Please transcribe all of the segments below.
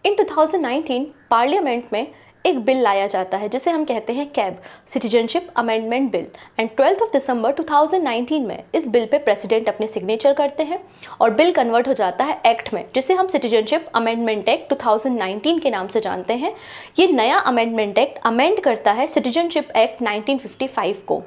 इन 2019 parliament में एक bill लाया जाता है जिसे हम कहते हैं cab, citizenship amendment bill, and 12 दिसंबर 2019 में इस बिल पे प्रेसिडेंट अपने सिग्नेचर करते हैं और बिल कन्वर्ट हो जाता है एक्ट में, जिसे हम सिटीजनशिप अमेंडमेंट एक्ट 2019 के नाम से जानते हैं। ये नया अमेंडमेंट एक्ट अमेंड करता है सिटीजनशिप एक्ट 1955 को।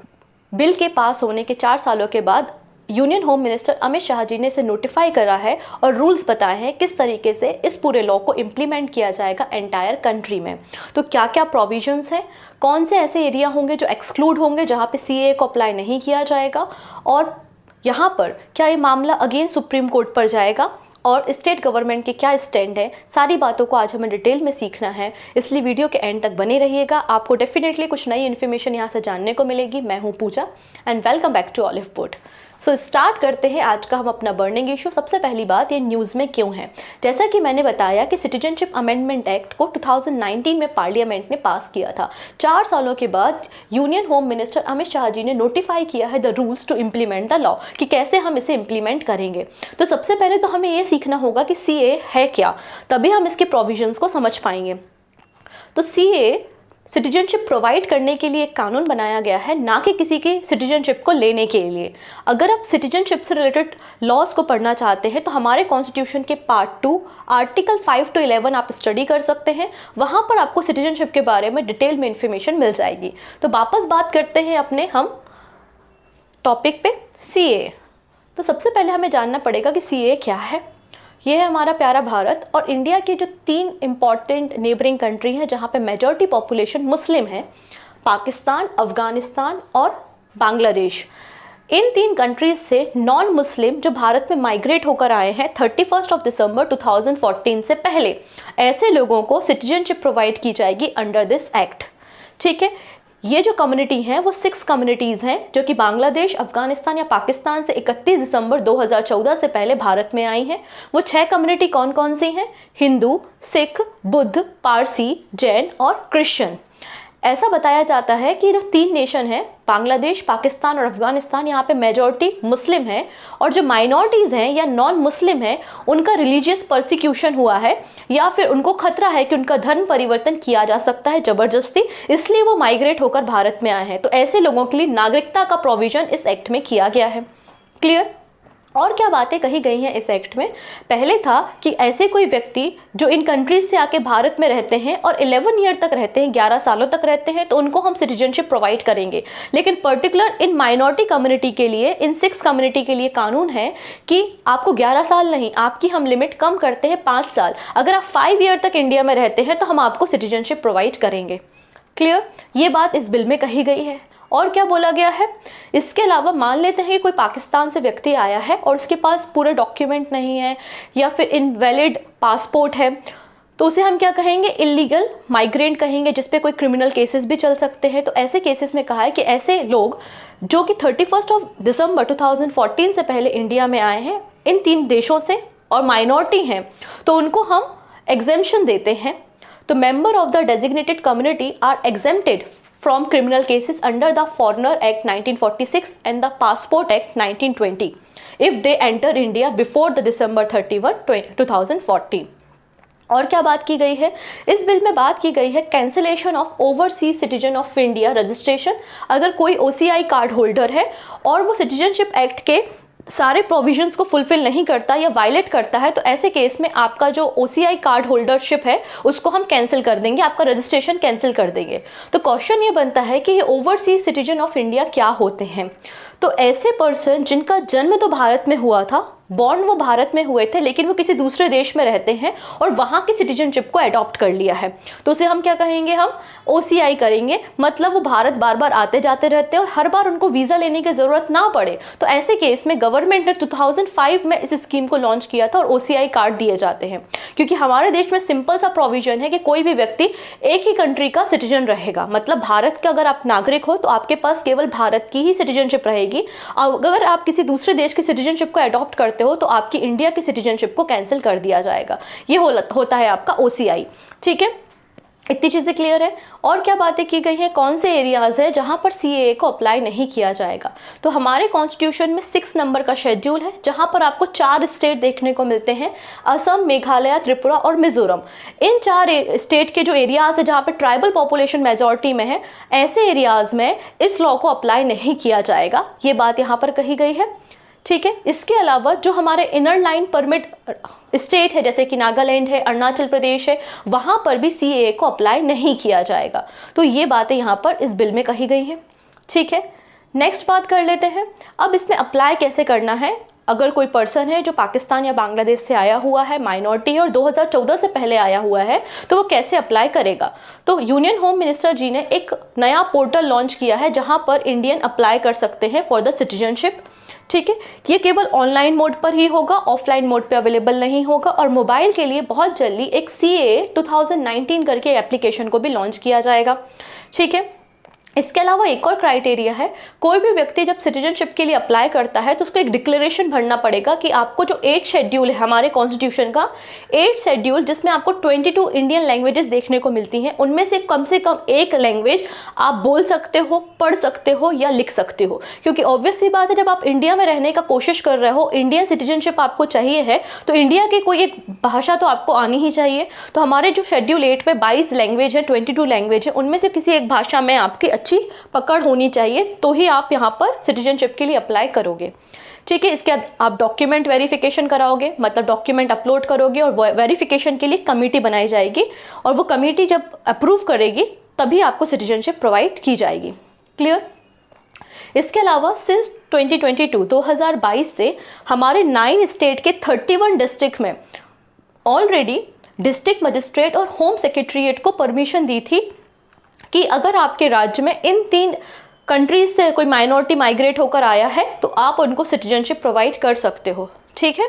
बिल के पास होने के 4 सालों के बाद union home minister Amit Shah ji ने इसे नोटिफाई करा है और रूल्स बताए हैं किस तरीके से इस पूरे लॉ को इम्प्लीमेंट किया जाएगा एंटायर कंट्री में। तो क्या क्या प्रोविजंस हैं, कौन से ऐसे एरिया होंगे जो एक्सक्लूड होंगे जहां पे सीए को अप्लाई नहीं किया जाएगा, और यहाँ पर क्या ये मामला अगेन सुप्रीम कोर्ट पर जाएगा और स्टेट गवर्नमेंट के क्या स्टैंड है, सारी बातों को आज हमें डिटेल में सीखना है। इसलिए वीडियो के एंड तक बने रहिएगा, आपको डेफिनेटली कुछ नई इन्फॉर्मेशन यहाँ से जानने को मिलेगी। मैं हूँ Pooja and welcome back to Oliveboard. So start करते हैं आज का हम अपना बर्निंग इशू। सबसे पहली बात, ये न्यूज़ में क्यों है। जैसा कि मैंने बताया कि सिटीजनशिप अमेंडमेंट एक्ट को 2019 में पार्लियामेंट ने पास किया था। 4 सालों के बाद union home minister Amit Shah ji ने नोटिफाई किया है the rules to implement the law, कि कैसे हम इसे इम्प्लीमेंट करेंगे। तो सबसे पहले तो हमें ये सीखना होगा कि सीए है क्या, तभी हम इसके प्रोविजंस को समझ पाएंगे। तो सीए सिटीजनशिप प्रोवाइड करने के लिए एक कानून बनाया गया है, ना कि किसी की सिटीजनशिप को लेने के लिए। अगर आप सिटीजनशिप से रिलेटेड लॉज को पढ़ना चाहते हैं तो हमारे कॉन्स्टिट्यूशन के पार्ट 2 आर्टिकल 5 to 11 आप स्टडी कर सकते हैं। वहाँ पर आपको सिटीजनशिप के बारे में डिटेल में इंफॉर्मेशन मिल जाएगी। तो वापस बात करते हैं अपने हम टॉपिक पे, सीए। तो सबसे पहले हमें जानना पड़ेगा कि सीए क्या है। ये है हमारा प्यारा भारत और इंडिया के जो 3 इंपॉर्टेंट नेबरिंग कंट्री हैं जहाँ पे मेजॉरिटी पॉपुलेशन मुस्लिम है, पाकिस्तान, अफगानिस्तान और बांग्लादेश। इन 3 कंट्रीज से नॉन मुस्लिम जो भारत में माइग्रेट होकर आए हैं 31 दिसंबर 2014 से पहले, ऐसे लोगों को सिटीजनशिप प्रोवाइड की जाएगी अंडर दिस एक्ट। ठीक है, ये जो कम्युनिटी हैं वो 6 कम्युनिटीज़ हैं जो कि बांग्लादेश, अफगानिस्तान या पाकिस्तान से 31 दिसंबर 2014 से पहले भारत में आई हैं। वो 6 कम्युनिटी कौन कौन सी हैं? हिंदू, सिख, बुद्ध, पारसी, जैन और क्रिश्चियन। ऐसा बताया जाता है कि जो 3 नेशन हैं, बांग्लादेश, पाकिस्तान और अफगानिस्तान, यहाँ पे मेजॉरिटी मुस्लिम है और जो माइनॉरिटीज़ हैं या नॉन मुस्लिम हैं उनका रिलीजियस परसिक्यूशन हुआ है या फिर उनको खतरा है कि उनका धर्म परिवर्तन किया जा सकता है ज़बरदस्ती, इसलिए वो माइग्रेट होकर भारत में आए हैं। तो ऐसे लोगों के लिए नागरिकता का प्रोविज़न इस एक्ट में किया गया है। क्लियर? और क्या बातें कही गई हैं इस एक्ट में? पहले था कि ऐसे कोई व्यक्ति जो इन कंट्रीज से आके भारत में रहते हैं और 11 ईयर तक रहते हैं, 11 सालों तक रहते हैं, तो उनको हम सिटीजनशिप प्रोवाइड करेंगे। लेकिन पर्टिकुलर इन माइनॉरिटी कम्युनिटी के लिए, इन 6 कम्युनिटी के लिए कानून है कि आपको 11 साल नहीं, आपकी हम लिमिट कम करते हैं 5 साल। अगर आप 5 ईयर तक इंडिया में रहते हैं तो हम आपको सिटीजनशिप प्रोवाइड करेंगे। क्लियर? ये बात इस बिल में कही गई है। और क्या बोला गया है? इसके अलावा मान लेते हैं कि कोई पाकिस्तान से व्यक्ति आया है और उसके पास पूरे डॉक्यूमेंट नहीं है या फिर इनवैलिड पासपोर्ट है, तो उसे हम क्या कहेंगे? इलीगल माइग्रेंट कहेंगे, जिसपे कोई क्रिमिनल केसेस भी चल सकते हैं। तो ऐसे केसेस में कहा है कि ऐसे लोग जो कि 31 दिसंबर 2014 से पहले इंडिया में आए हैं इन 3 देशों से और माइनॉरिटी हैं, तो उनको हम एग्जेम्पशन देते हैं। तो member of the designated community are exempted from criminal cases under the Foreigner Act 1946 and the Passport Act 1920 if they enter India before the December 31, 2014। और क्या बात की गई है? इस बिल में बात की गई है cancellation of overseas citizen of India registration. अगर कोई OCI कार्ड होल्डर है और वो सिटीजनशिप एक्ट के सारे प्रोविजंस को फुलफिल नहीं करता या वायलेट करता है, तो ऐसे केस में आपका जो OCI कार्ड होल्डरशिप है उसको हम कैंसिल कर देंगे, आपका रजिस्ट्रेशन कैंसिल कर देंगे। तो क्वेश्चन ये बनता है कि ये ओवरसीज सिटीजन ऑफ इंडिया क्या होते हैं? तो ऐसे पर्सन जिनका जन्म तो भारत में हुआ था, बॉर्न वो भारत में हुए थे, लेकिन वो किसी दूसरे देश में रहते हैं और वहाँ की सिटीजनशिप को अडॉप्ट कर लिया है, तो उसे हम क्या कहेंगे? हम OCI करेंगे। मतलब वो भारत बार बार आते जाते रहते हैं और हर बार उनको वीज़ा लेने की ज़रूरत ना पड़े। तो ऐसे केस में गवर्नमेंट ने 2005 में इस स्कीम को लॉन्च किया था और OCI कार्ड दिए जाते हैं, क्योंकि हमारे देश में सिंपल सा प्रोविजन है कि कोई भी व्यक्ति एक ही कंट्री का सिटीजन रहेगा। मतलब भारत के अगर आप नागरिक हो तो आपके पास केवल भारत की ही सिटीजनशिप रहेगी। अगर आप किसी दूसरे देश की सिटीजनशिप को अडॉप्ट करते हो तो आपकी इंडिया की सिटीजनशिप को कैंसिल कर दिया जाएगा। ये होता है आपका OCI। ठीक है, इतनी चीज़ें क्लियर है। और क्या बातें की गई हैं, कौन से एरियाज़ हैं जहां पर सीएए को अप्लाई नहीं किया जाएगा। तो हमारे कॉन्स्टिट्यूशन में 6 नंबर का शेड्यूल है जहां पर आपको 4 स्टेट देखने को मिलते हैं, असम, मेघालय, त्रिपुरा और मिजोरम। इन 4 स्टेट के जो एरियाज़ है जहाँ पर ट्राइबल पॉपुलेशन मेजॉरिटी में है, ऐसे एरियाज़ में इस लॉ को अप्लाई नहीं किया जाएगा, ये बात यहाँ पर कही गई है। ठीक है, इसके अलावा जो हमारे इनर लाइन परमिट स्टेट है जैसे कि नागालैंड है, अरुणाचल प्रदेश है, वहां पर भी सीएए को अप्लाई नहीं किया जाएगा। तो ये बातें यहाँ पर इस बिल में कही गई हैं। ठीक है, नेक्स्ट बात कर लेते हैं। अब इसमें अप्लाई कैसे करना है। अगर कोई पर्सन है जो पाकिस्तान या बांग्लादेश से आया हुआ है, माइनॉरिटी है और 2014 से पहले आया हुआ है, तो वो कैसे अप्लाई करेगा। तो यूनियन होम मिनिस्टर जी ने एक नया पोर्टल लॉन्च किया है जहां पर इंडियन अप्लाई कर सकते हैं फॉर द सिटीजनशिप। ठीक है, ये केवल ऑनलाइन मोड पर ही होगा, ऑफलाइन मोड पे अवेलेबल नहीं होगा। और मोबाइल के लिए बहुत जल्दी एक सीए 2019 करके एप्लीकेशन को भी लॉन्च किया जाएगा। ठीक है, इसके अलावा एक और क्राइटेरिया है, कोई भी व्यक्ति जब सिटीजनशिप के लिए अप्लाई करता है तो उसको एक डिक्लेरेशन भरना पड़ेगा कि आपको जो 8 शेड्यूल है हमारे कॉन्स्टिट्यूशन का, 8 शेड्यूल जिसमें आपको 22 इंडियन लैंग्वेजेस देखने को मिलती हैं, उनमें से कम एक लैंग्वेज आप बोल सकते हो, पढ़ सकते हो या लिख सकते हो। क्योंकि ऑब्वियस सी बात है, जब आप इंडिया में रहने का कोशिश कर रहे हो, इंडियन सिटीजनशिप आपको चाहिए है, तो इंडिया की कोई एक भाषा तो आपको आनी ही चाहिए। तो हमारे जो शेड्यूल 8 में 22 लैंग्वेज है, 22 लैंग्वेज है, उनमें से किसी एक भाषा में आपकी अच्छी पकड़ होनी चाहिए, तो ही आप यहाँ पर सिटीजनशिप के लिए अप्लाई करोगे। ठीक है, इसके बाद आप डॉक्यूमेंट वेरिफिकेशन कराओगे, मतलब डॉक्यूमेंट अपलोड करोगे और वेरिफिकेशन के लिए कमेटी बनाई जाएगी और वो कमेटी जब अप्रूव करेगी तभी आपको सिटीजनशिप प्रोवाइड की जाएगी। क्लियर। इसके अलावा सिंस 2022 से हमारे 9 स्टेट के 31 डिस्ट्रिक्ट में ऑलरेडी डिस्ट्रिक्ट मजिस्ट्रेट और होम सेक्रेटरीट को परमिशन दी थी कि अगर आपके राज्य में इन 3 कंट्रीज से कोई माइनॉरिटी माइग्रेट होकर आया है तो आप उनको सिटीजनशिप प्रोवाइड कर सकते हो। ठीक है,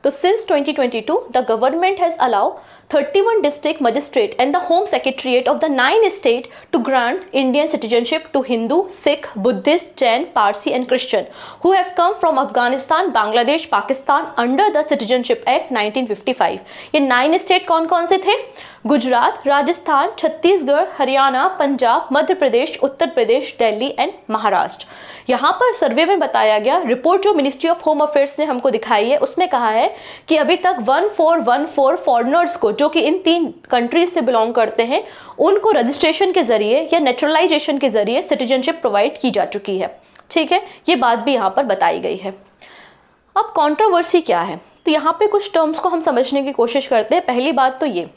तो since 2022 the government has allow 31 district magistrate and the home secretariat of the 9 state to grant Indian citizenship to Hindu, Sikh, Buddhist, Jain, Parsi and Christian who have come from Afghanistan, Bangladesh, Pakistan under the Citizenship Act 1955। ये 9 state कौन कौन से थे? Gujarat, Rajasthan, Chhattisgarh, Haryana, Punjab, Madhya Pradesh, Uttar Pradesh, Delhi and Maharashtra. यहाँ पर सर्वे में बताया गया, रिपोर्ट जो मिनिस्ट्री ऑफ होम अफेयर्स ने हमको दिखाई है उसमें कहा है कि अभी तक 1414 फॉरेनर्स को जो कि इन 3 कंट्रीज से बिलोंग करते हैं उनको रजिस्ट्रेशन के जरिए या नेचुरलाइजेशन के जरिए सिटीजनशिप प्रोवाइड की जा चुकी है। ठीक है, ये बात भी यहाँ पर बताई गई है। अब कंट्रोवर्सी क्या है, तो यहाँ पे कुछ टर्म्स को हम समझने की कोशिश करते हैं। पहली बात तो ये,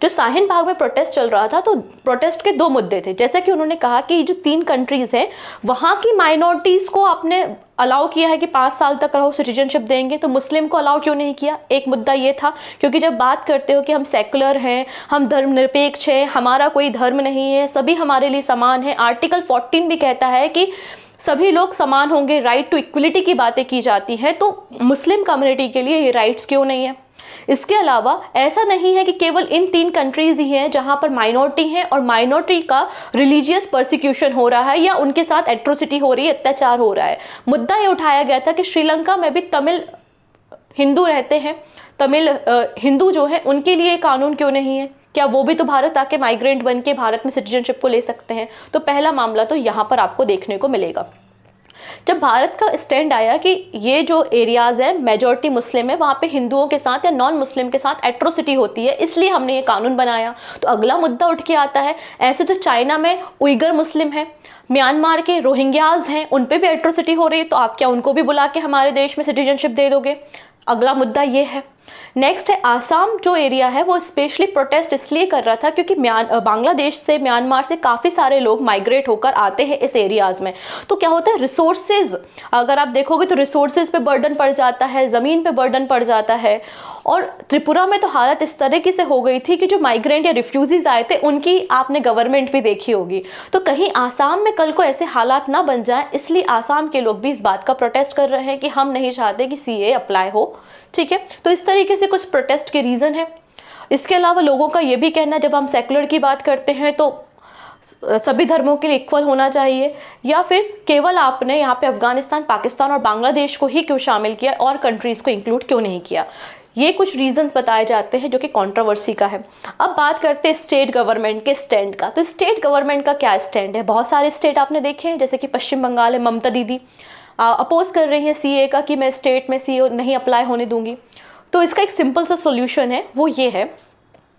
जो शाहीन बाग में प्रोटेस्ट चल रहा था तो प्रोटेस्ट के 2 मुद्दे थे। जैसा कि उन्होंने कहा कि जो 3 कंट्रीज हैं वहाँ की माइनॉरिटीज़ को आपने अलाउ किया है कि 5 साल तक रहो, सिटीजनशिप देंगे, तो मुस्लिम को अलाउ क्यों नहीं किया। एक मुद्दा ये था, क्योंकि जब बात करते हो कि हम सेकुलर हैं, हम धर्मनिरपेक्ष हैं, हमारा कोई धर्म नहीं है, सभी हमारे लिए समान है, आर्टिकल 14 भी कहता है कि सभी लोग समान होंगे, राइट टू इक्वलिटी की बातें की जाती हैं, तो मुस्लिम कम्युनिटी के लिए ये राइट्स क्यों नहीं है। इसके अलावा ऐसा नहीं है कि केवल इन 3 कंट्रीज ही हैं जहां पर माइनॉरिटी है और माइनॉरिटी का रिलीजियस परसिक्यूशन हो रहा है या उनके साथ एट्रोसिटी हो रही है, अत्याचार हो रहा है। मुद्दा ये उठाया गया था कि श्रीलंका में भी तमिल हिंदू रहते हैं, तमिल हिंदू जो है उनके लिए कानून क्यों नहीं है, क्या वो भी तो भारत आके माइग्रेंट बन के भारत में सिटीजनशिप को ले सकते हैं। तो पहला मामला तो यहाँ पर आपको देखने को मिलेगा। जब भारत का स्टैंड आया कि ये जो एरियाज है मेजॉरिटी मुस्लिम है, वहाँ पे हिंदुओं के साथ या नॉन मुस्लिम के साथ एट्रोसिटी होती है, इसलिए हमने ये कानून बनाया। तो अगला मुद्दा उठ के आता है, ऐसे तो चाइना में उइगर मुस्लिम है, म्यांमार के रोहिंग्याज हैं, उन पे भी एट्रोसिटी हो रही है, तो आप क्या उनको भी बुला के हमारे देश में सिटीजनशिप दे दोगे। अगला मुद्दा ये है। नेक्स्ट है आसाम जो एरिया है वो स्पेशली प्रोटेस्ट इसलिए कर रहा था क्योंकि बांग्लादेश से, म्यांमार से काफ़ी सारे लोग माइग्रेट होकर आते हैं इस एरियाज़ में। तो क्या होता है, रिसोर्सेज अगर आप देखोगे तो रिसोर्सेज पे बर्डन पड़ जाता है, ज़मीन पे बर्डन पड़ जाता है। और त्रिपुरा में तो हालत इस तरीके से हो गई थी कि जो माइग्रेंट या रिफ्यूजीज आए थे उनकी आपने गवर्नमेंट भी देखी होगी। तो कहीं आसाम में कल को ऐसे हालात ना बन जाए, इसलिए आसाम के लोग भी इस बात का प्रोटेस्ट कर रहे हैं कि हम नहीं चाहते कि सीए अप्लाई हो। ठीक है, तो इस तरीके से कुछ प्रोटेस्ट के रीज़न है। इसके अलावा लोगों का ये भी कहना, जब हम सेकुलर की बात करते हैं तो सभी धर्मों के लिए इक्वल होना चाहिए, या फिर केवल आपने यहाँ पे अफगानिस्तान, पाकिस्तान और बांग्लादेश को ही क्यों शामिल किया और कंट्रीज़ को इंक्लूड क्यों नहीं किया। ये कुछ रीजंस बताए जाते हैं जो कि कंट्रोवर्सी का है। अब बात करते हैं स्टेट गवर्नमेंट के स्टैंड का। तो स्टेट गवर्नमेंट का क्या स्टैंड है? बहुत सारे स्टेट आपने देखे हैं, जैसे कि पश्चिम बंगाल है, ममता दीदी अपोज कर रही हैं सीए का कि मैं स्टेट में सीए नहीं अप्लाई होने दूंगी। तो इसका एक सिंपल सा सोल्यूशन है, वो ये है,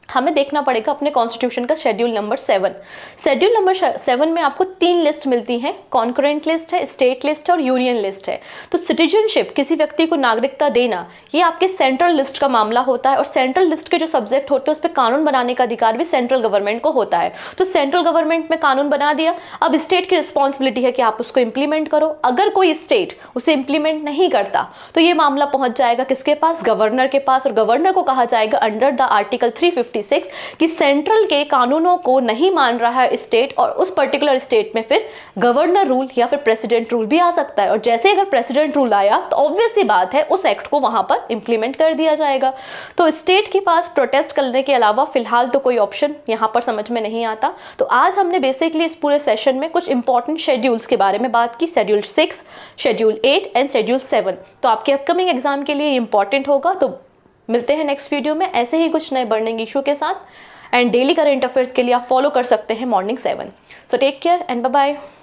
हमें देखना पड़ेगा अपने कॉन्स्टिट्यूशन का शेड्यूल नंबर 7। शेड्यूल नंबर 7 में आपको 3 लिस्ट मिलती हैं, कॉन्करेंट लिस्ट है, स्टेट लिस्ट है और यूनियन लिस्ट है। तो सिटीजनशिप, किसी व्यक्ति को नागरिकता देना, ये आपके सेंट्रल लिस्ट का मामला होता है और सेंट्रल लिस्ट के जो सब्जेक्ट होते हैं उस पर कानून बनाने का अधिकार भी सेंट्रल गवर्नमेंट को होता है। तो सेंट्रल गवर्नमेंट में कानून बना दिया, अब स्टेट की रिस्पॉन्सिबिलिटी है कि आप उसको इंप्लीमेंट करो। अगर कोई स्टेट उसे इंप्लीमेंट नहीं करता तो ये मामला पहुंच जाएगा किसके पास? गवर्नर के पास, और गवर्नर को कहा जाएगा अंडर द आर्टिकल 356 कि सेंट्रल के कानूनों को नहीं मान रहा है स्टेट, और उस पर्टिकुलर स्टेट में फिर गवर्नर रूल या फिर प्रेसिडेंट रूल भी आ सकता है। और जैसे अगर प्रेसिडेंट रूल आया तो ऑब्वियस सी बात है उस एक्ट को वहां पर इंप्लीमेंट कर दिया जाएगा। तो स्टेट के पास प्रोटेस्ट करने के अलावा फिलहाल तो कोई ऑप्शन यहां पर समझ में नहीं आता। तो आज हमने बेसिकली इस पूरे सेशन में कुछ इंपॉर्टेंट शेड्यूल्स के बारे में बात की, शेड्यूल 6, शेड्यूल 8 एंड शेड्यूल 7। तो आपके अपकमिंग एग्जाम के लिए इंपॉर्टेंट होगा। तो मिलते हैं नेक्स्ट वीडियो में ऐसे ही कुछ नए बर्निंग इशू के साथ। एंड डेली करंट अफेयर्स के लिए आप फॉलो कर सकते हैं morning 7। So take care and bye bye.